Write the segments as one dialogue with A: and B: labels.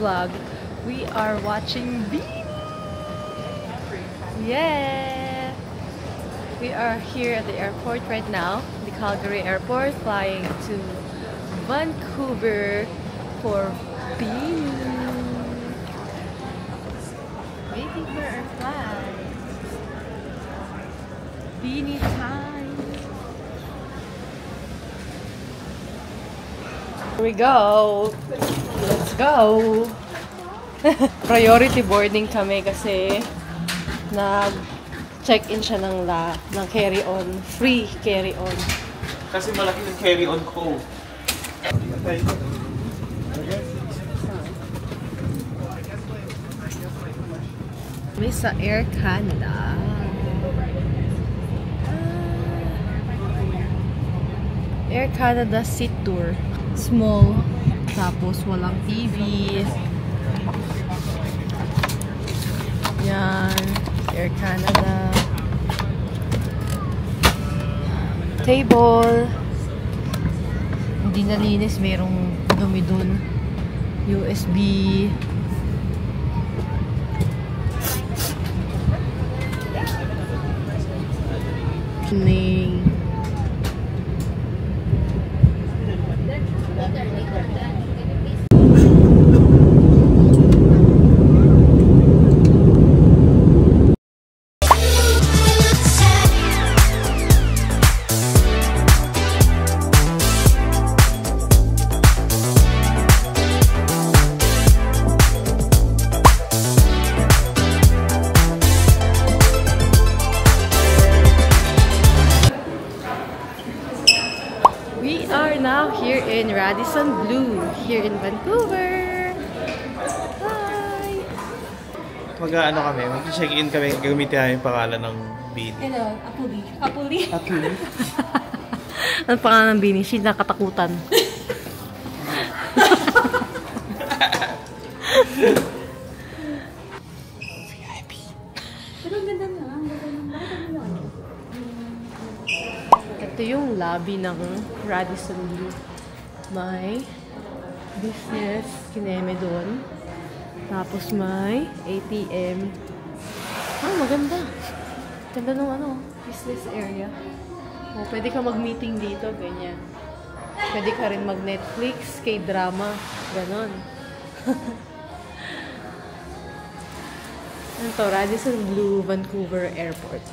A: vlog. We are watching Beanie! Yeah! We are here at the airport right now, the Calgary airport, flying to Vancouver for Beanie. Waiting for our flight. Beanie time! Here we go! Let's go! Priority boarding kami kasi nag-check-in siya ng carry-on. Free carry-on.
B: Kasi malaki ng carry-on ko.
A: Kami sa Air Canada. Air Canada seat tour. Small. Tapos walang TV. Yan. Air Canada. Table. Hindi nalinis. Merong dumi dun. USB. Ning. Now here in Radisson Blu, here in Vancouver. Hi!
B: Mag-ano kami, mag-check-in kami, gagamitin namin yung pangalan ng Beanie.
A: Hello, Apuli. Apuli? Apuli. Ang pangalan ng Beanie? She's nakatakutan.
B: VIP.
A: Pero ang ganda na. Ito yung lobby ng Radisson Blu. May business kineme doon. Tapos may ATM. Ah, maganda. Ganda ng business area. O, pwede ka mag-meeting dito, ganyan. Pwede ka rin mag-Netflix, K-drama, ganon. Ito, Radisson Blu, Vancouver Airport.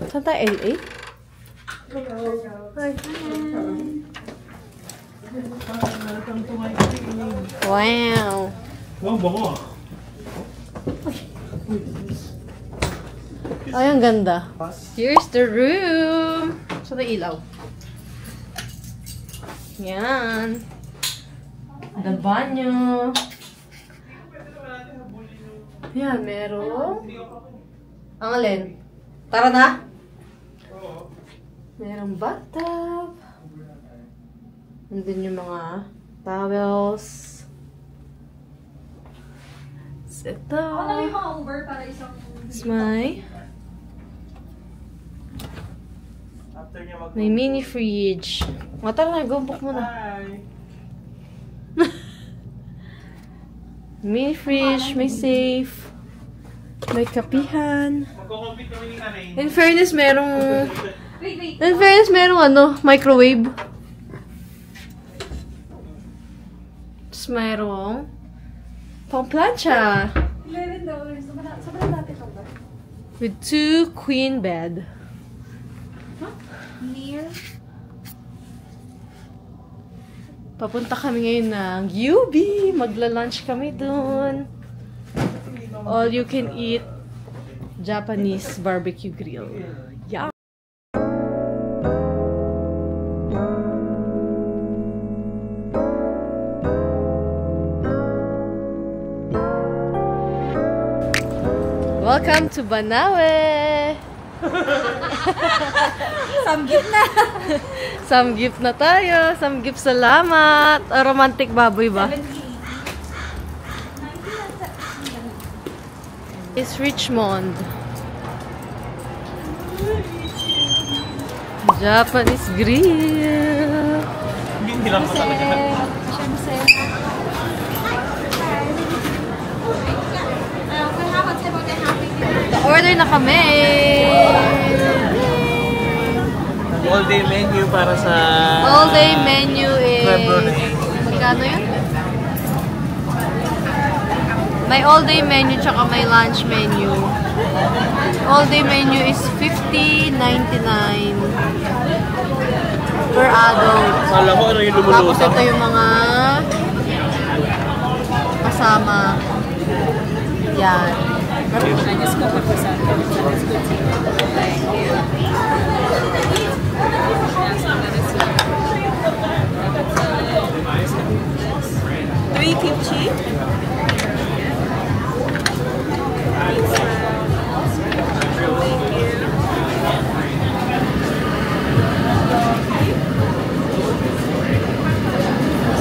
A: Saan tayo? LA? Hi. Wow!
B: Wow, bango!
A: Ay, ang ganda. Here's the room! Saan tayo ilaw? Yan. The banyo. Yan, meron. Ang alin? Tara na! Merong bathtub. Nandun yung mga towels. Ito. It's may mini fridge. Tara na, go book mo na. Mini fridge, may safe. May kapihan. In fairness, merong microwave. Tapos merong pang-plancha. With 2 queen bed. Papunta kami ngayon ng UB. Magla-lunch kami dun. All you can eat Japanese barbecue grill. Yeah. Welcome to Banawe!
C: Samgip na!
A: Samgip na tayo. Samgip salamat. Romantic baboy ba? It's Richmond. Japanese grill.
B: Hindi lang pa talaga.
A: Order na kami.
B: All-day menu para sa...
A: All-day menu is...
B: February.
A: Magkano yun? May all-day menu tsaka may lunch menu. All-day menu is $50.99 per adult.
B: Kala ko ano yung
A: Tapos
B: lumulutang.
A: ito yung mga kasama. Yan.
C: Three kimchi.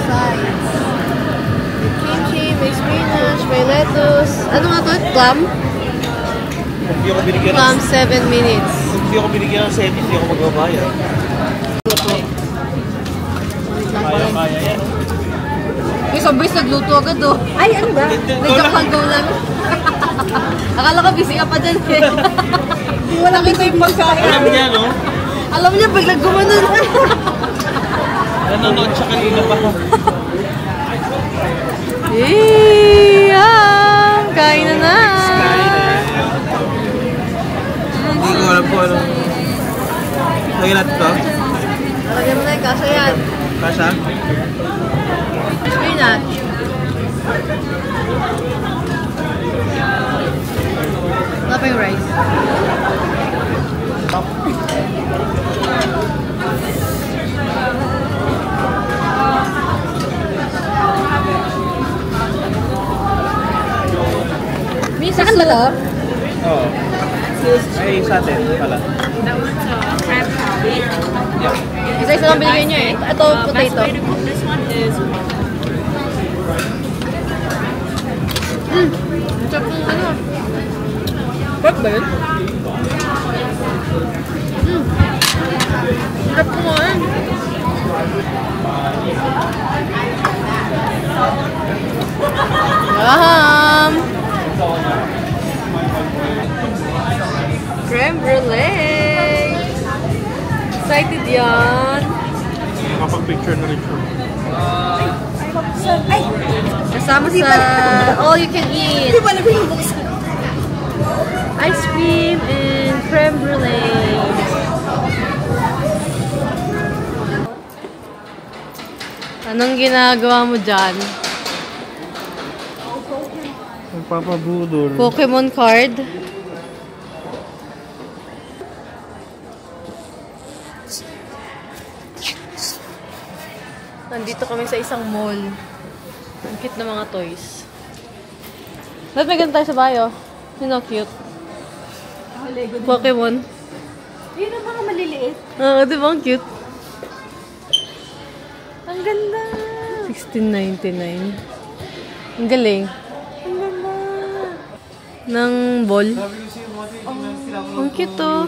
A: Sides. Kimchi, may spinach, may lettuce. Ano nga to? Clam?
B: Hindi ako binigyan
A: Clam,
B: ng...
A: 7 minutes.
B: Hindi ako binigyan ng set, hindi ako magbabayad. Kaya yan.
A: Yung sabay nagluto agad oh. Ay, ano ba? Nag-joke lang lang. Akala ko busy ka pa dyan eh. Wala kita yung pagkain.
B: Alam niya, no?
A: Alam niya, biglang gumanon.
B: Nanonood siya kanina pa.
A: Kain na na.
B: Hindi ko alam po ano. Lagyan natin ito.
A: Lagyan mo na yung kasha yan.
B: Kasha?
A: Spinach. Wala pa yung rice. Saan ba to?
B: Oo. Ay, sa atin pala.
A: Isa-isa lang binigyan niyo eh. Ito, potato.
C: This one is
A: Sarap ng ano. Pork ba yun? Sarap kumain. Creme brulee. Excited yan.
B: Nakapag-picture na rin siya.
A: Kasama sa all you can eat. Ice cream and creme brulee. Anong ginagawa mo dyan?
B: Nagpapabudol.
A: Pokemon card? Nandito kami sa isang mall. Ang cute na mga toys. Ba't may ganun tayo sa bayo? Sino cute? Pokemon.
C: yun ang mga maliliit.
A: Di ba ang cute? Ang ganda! $16.99. Ang galing. Ang ganda! Ng ball. Ang cute to.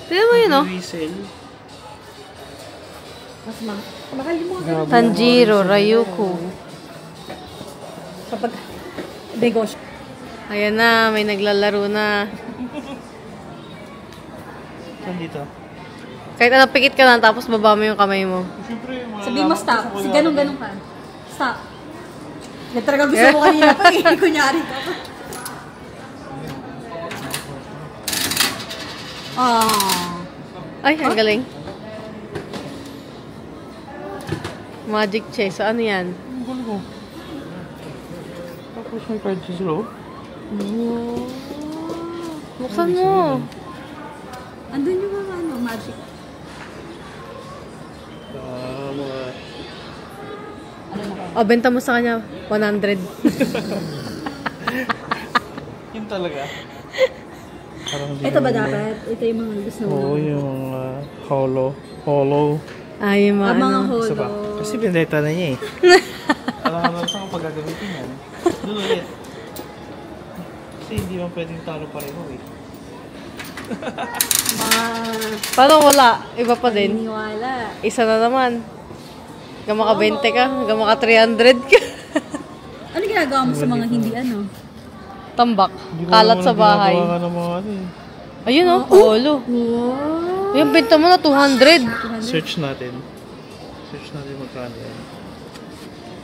A: Tignan mo yun, oh.
C: Mas mahal yung mga
A: Tanjiro, Rayuku.
C: kapag negosyo.
A: Ayan na, may naglalaro na.
B: Saan dito?
A: Kahit ano, pikit ka lang, tapos baba mo yung kamay mo.
B: Siyempre,
C: Sabihin mo stop. Kasi ganun-ganun ka. Stop. Yan talaga gusto mo kanina pa eh. Kunyari ka pa.
A: Ay, ang galing. Magic chess. So, ano yan?
B: Ang galing ko. Tapos may card sa slow.
A: Buksan mo.
C: Andun yung mga ano, magic.
B: Mga...
A: O, benta mo sa kanya. 100.
B: Yun talaga.
C: Ito ba dapat? Ito yung mga gusto mo?
B: Oo, yung hollow.
A: Ay, yung mga
C: Ang mga
A: ano.
C: holo.
B: Isa pa. Kasi bineta na niya eh. Alam ka lang saan pag-gagamitin yan. Doon ulit. Kasi hindi mo pwedeng talo pareho eh.
A: Paano wala? Iba pa din.
C: Niwala.
A: Isa na naman. Hanggang maka 20 ka, hanggang maka 300 ka.
C: Ano ginagawa mo sa mga hindi ano?
A: Tambak. Kalat sa bahay. Ayun oh, polo.
C: Wow.
A: Yung benta mo na 200.
B: Search natin. Search natin magkano yan.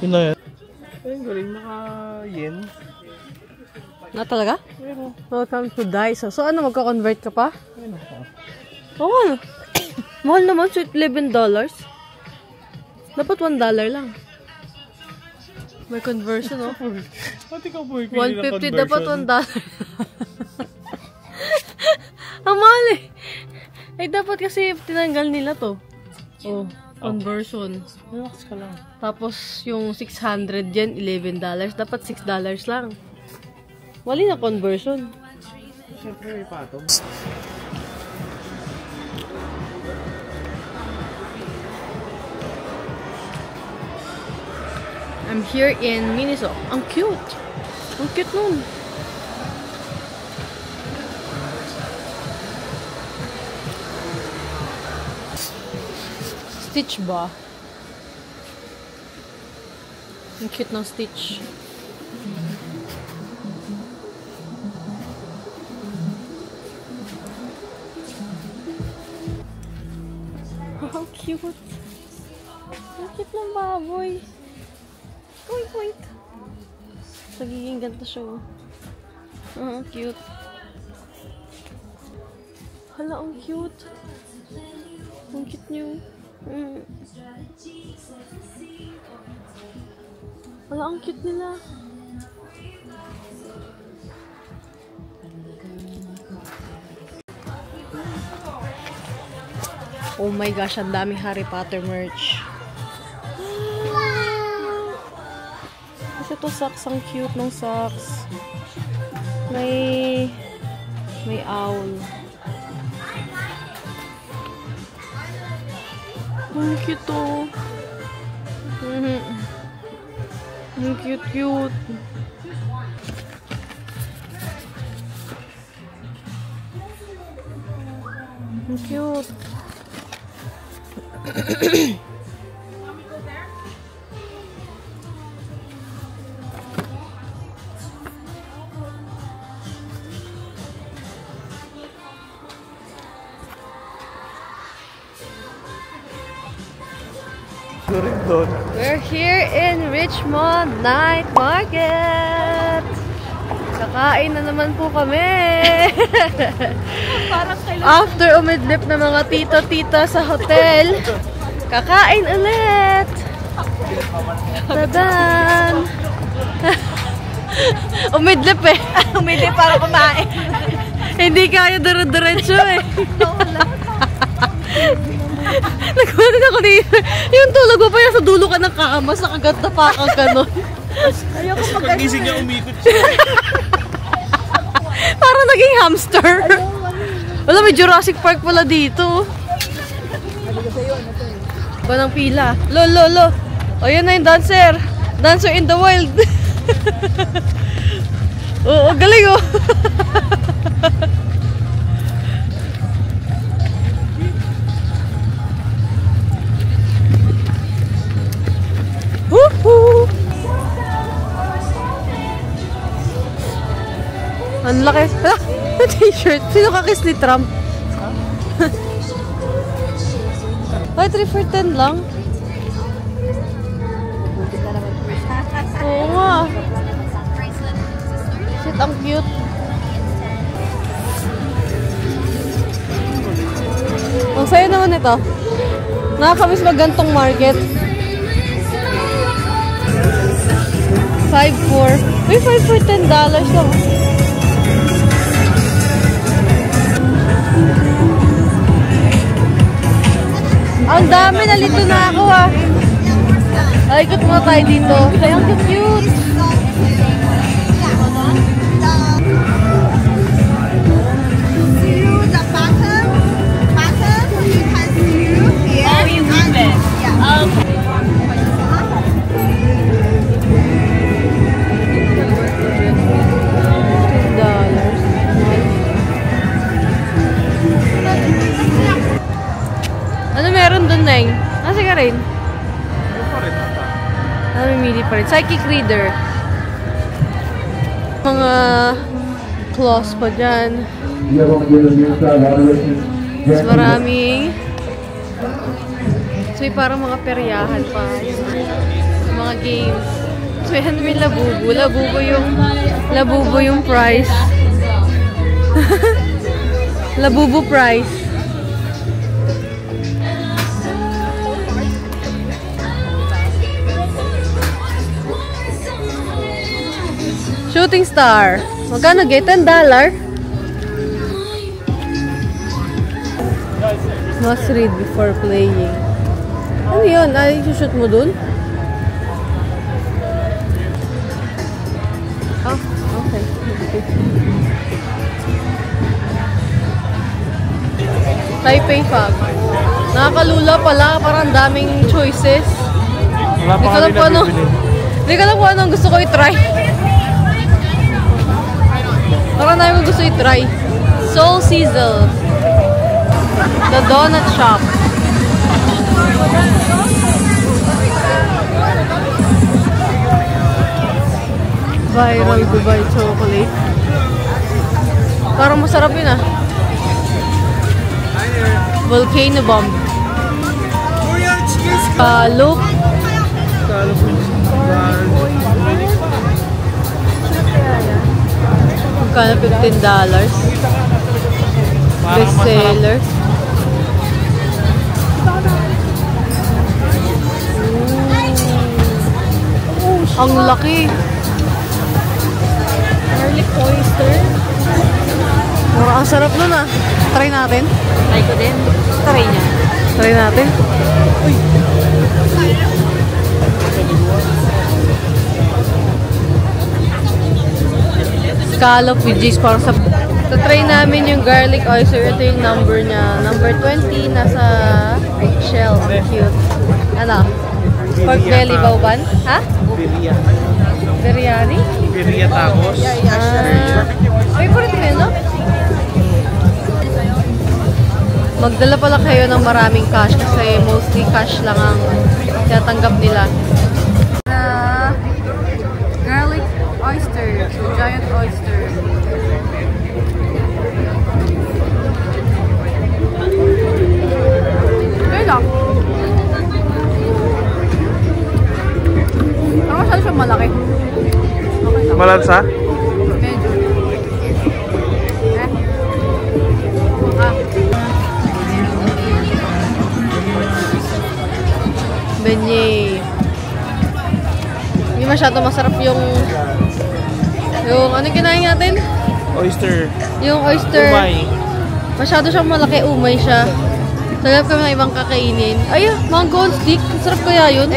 B: Yun na yan. Ayun, galing naka-yen.
A: Na talaga?
B: Pero,
A: Welcome to Daiso. So ano, magka-convert ka pa? Oo ano. Mahal naman, so $11. Dapat $1 lang. May conversion, oh.
B: pati ka po
A: 150 dapat $1. Ang mahal eh. Ay, dapat kasi tinanggal nila to. Oh, conversion.
B: Relax ka lang.
A: Tapos, yung 600 yen, $11. Dapat $6 lang. Wali na conversion.
B: Siyempre may patong.
A: I'm here in Miniso. Ang cute. Ang cute nun. Stitch ba? Ang cute ng Stitch. How cute. Ang cute ng baboy. Wait, wait. Nagiging ganito siya. Oh, cute. Hala, ang cute. Ang cute niyo. Hala, ang cute nila. Oh my gosh, ang daming Harry Potter merch. Kasi ito socks, ang cute ng socks. May owl. Ang cute to. Ang cute. Ang cute. We're here in Richmond Night Market. Kakain na naman po kami. After umidlip na mga tito-tita sa hotel, kakain ulit. Tadan! Umidlip eh.
C: Umili para kumain.
A: Hindi kaya dire-diretso eh. Nagwanan ako dito. Yung tulog mo pa yan sa dulo ka ng kama, sa kagat na pa kang ganon.
C: Ayoko
B: Pagkising niya, umikot siya.
A: Parang naging hamster. Wala, may Jurassic Park pala dito. Ba ng pila? Lo. O, yan na yung dancer. Dancer in the wild. Oo, galing oh. Woohoo! Ang laki. Ah, t-shirt. Sino kakis ni Trump? Ay, 3 for 10 lang. Oo nga. Shit, ang cute. Ang saya naman ito. Nakakamiss mag-gantong market. 5 for... Uy, 5 for $10 lang. Ang dami, nalito na ako ah. Ay, ikot muna tayo dito. Ay, ang cute. $10. ka rin.
B: Ano pa rin ata?
A: Namimili pa rin. Psychic reader. Mga claws pa dyan. Mas maraming. So, may parang mga peryahan pa. Mga games. So, yan may labubo. Labubo yung price. Labubo price. Shooting star. Magkano gate? $10? Must read before playing. Ano yun? Ay, shoot mo dun? Oh, okay. Taipei Fog. Nakakalula pala. Parang daming choices.
B: Wala pa kami nabibili.
A: Hindi ko alam kung anong gusto ko i-try. Parang namin gusto i-try. Soul Sizzle. The Donut Shop. Viral Dubai Chocolate. Parang masarap yun ah. Volcano Bomb. Look. Magkano $15? Best seller. Ang laki. Garlic oyster. Ang sarap nun ah. Try natin.
C: Try ko din. Try niya.
A: Try natin. Uy. Scallop with cheese para sa... Try namin yung garlic oyster. Ito yung number niya. Number 20. Nasa shell. Ang cute. Ano? Pork belly bauban? Ha?
B: Birria.
A: Biryani?
B: Birria tacos.
A: Favorite mo yun, no? Magdala pala kayo ng maraming cash kasi mostly cash lang ang tinatanggap nila. Garlic oyster. Giant oyster. Okay lang. Pero masyado siyang malaki. Okay lang.
B: Malansa?
A: Medyo. Beignet. Hindi masyado masarap yung anong kinain natin?
B: Oyster.
A: Yung oyster.
B: Umay.
A: Masyado siyang malaki, umay siya. Sagap kami ng ibang kakainin. Ay, mango on stick. Masarap kaya yun?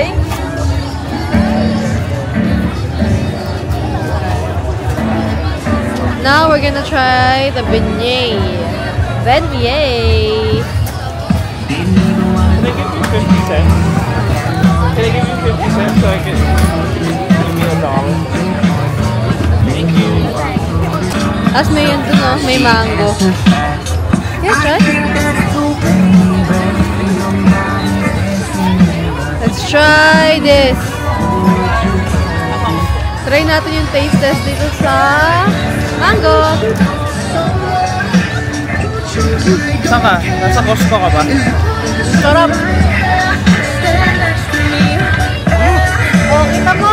A: Now we're gonna try the beignet. Beignet.
B: Can I give you 50 cents? Can I give you 50 cents so I can give me $1? Thank you.
A: As may yun dun, no? May mango. Yes, right? Let's try this. Try natin yung taste test dito sa mango.
B: Saan ka? Nasa Costco ka ba?
A: Sarap. Oh, kita mo.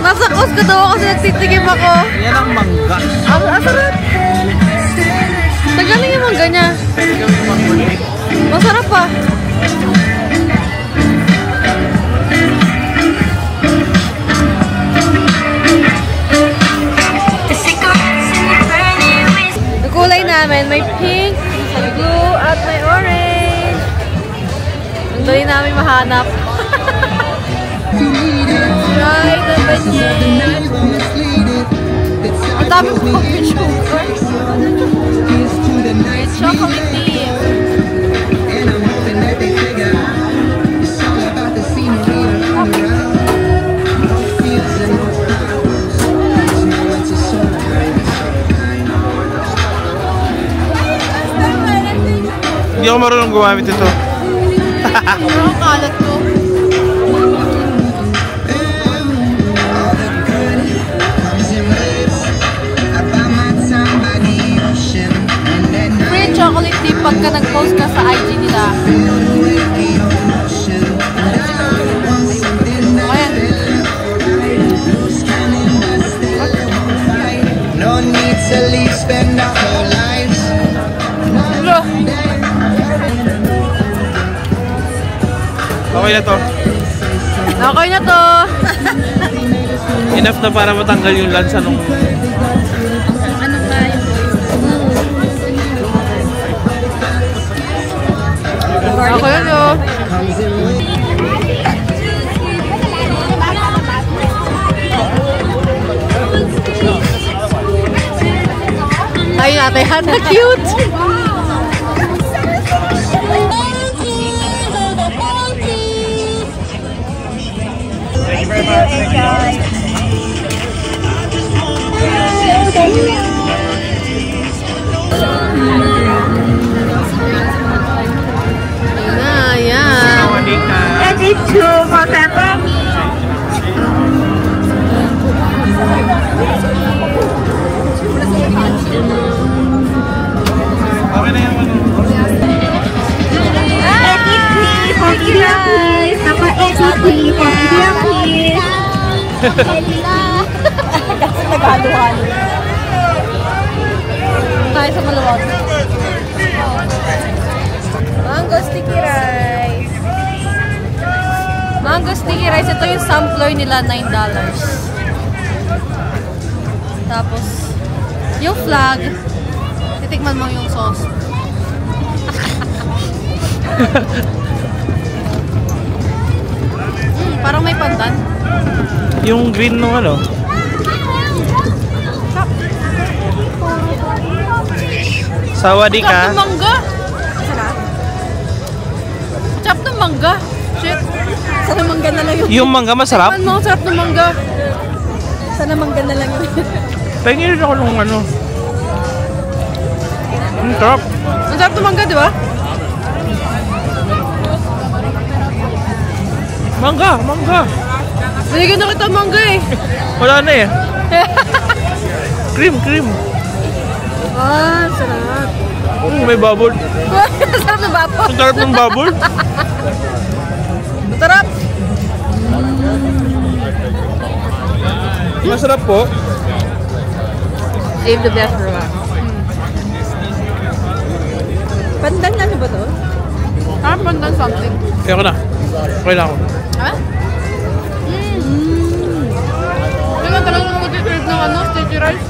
A: Nasa Costco daw ako kasi nagtitigim ako.
B: Yan ang mangga.
A: Sarap. Tagaling yung mangga niya. Masarap pa. Yung kulay namin, may pink, may blue, at may orange. Ang dali namin mahanap. Try the beignet. Ang dami ko coffee sugar. It's chocolate tea.
B: Hindi ako marunong gumamit ito.
A: Ang kalat ko. Free chocolate dip pagka nag-post ka sa IG nila. Ayan.
D: No need to leave, spend our whole lives.
B: Okay na to.
A: Okay na to.
B: Enough na para matanggal yung lansa nung...
C: Ano ka yung
A: Okay na to. Ay natin, hata cute.
B: Okay na yan.
C: Kasi nag-halo-halo. Tayo sa maluwag.
A: Mango sticky rice. Mango sticky rice. Ito yung sampler nila, $9. Tapos, yung flag. Titikman mo yung sauce. Parang may pandan.
B: Yung green nung ano? Sawadee
A: Chop ng
B: ka.
A: mangga. Chop ng mangga. Shit.
C: Sana mangga na lang yung...
B: Yung mangga masarap.
A: Tikman mo, ang sarap ng mangga.
C: Sana mangga na lang yung...
B: Pahingin rin ako nung ano. Ang sarap.
A: Ang sarap ng mangga, di ba?
B: Mangga, mangga.
A: Binigyan na kita ng mangga eh.
B: Wala na eh. Cream, cream.
A: Ah, sarap.
B: May bubble.
A: Sarap ng bapo.
B: Ang sarap ng bubble.
A: Sarap.
B: Masarap po.
A: Save the best for last.
C: Pandan na ba to?
A: Ah, pandan something.
B: Kaya ko na. Okay na ako.
A: Ha? Tingnan talaga ng mag-trade ng ano, sticky rice.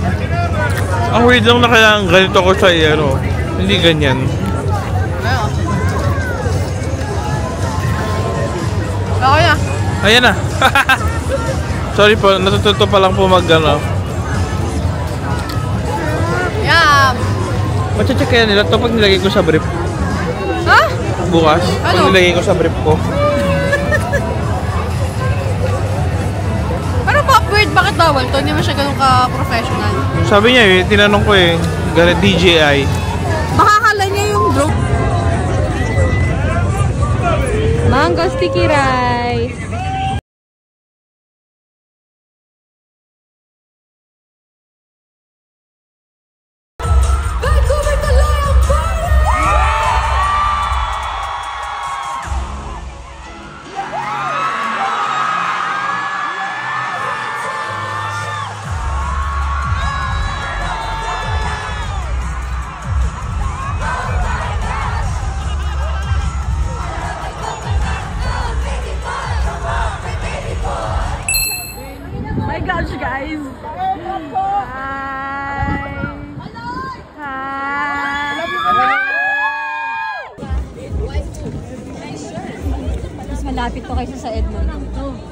B: Ang weird lang na kailangan ganito ko sa ano. Hindi ganyan.
A: Ayun. Okay na.
B: Ayan na. Sorry po, natututo pa lang po mag ano.
A: Yum!
B: Mache-check kaya nila ito pag nilagay ko sa brief.
A: Ha?
B: Bukas, pag
A: Ano?
B: nilagay ko sa brief ko.
A: Pero pop weird, bakit bawal to? Hindi mo siya ganun ka-professional.
B: Sabi niya eh, tinanong ko eh, ganit DJI.
C: Makakala niya yung broke.
A: Mango sticky rice.
C: My gosh, guys. Mas malapit to kaysa sa Edmonton.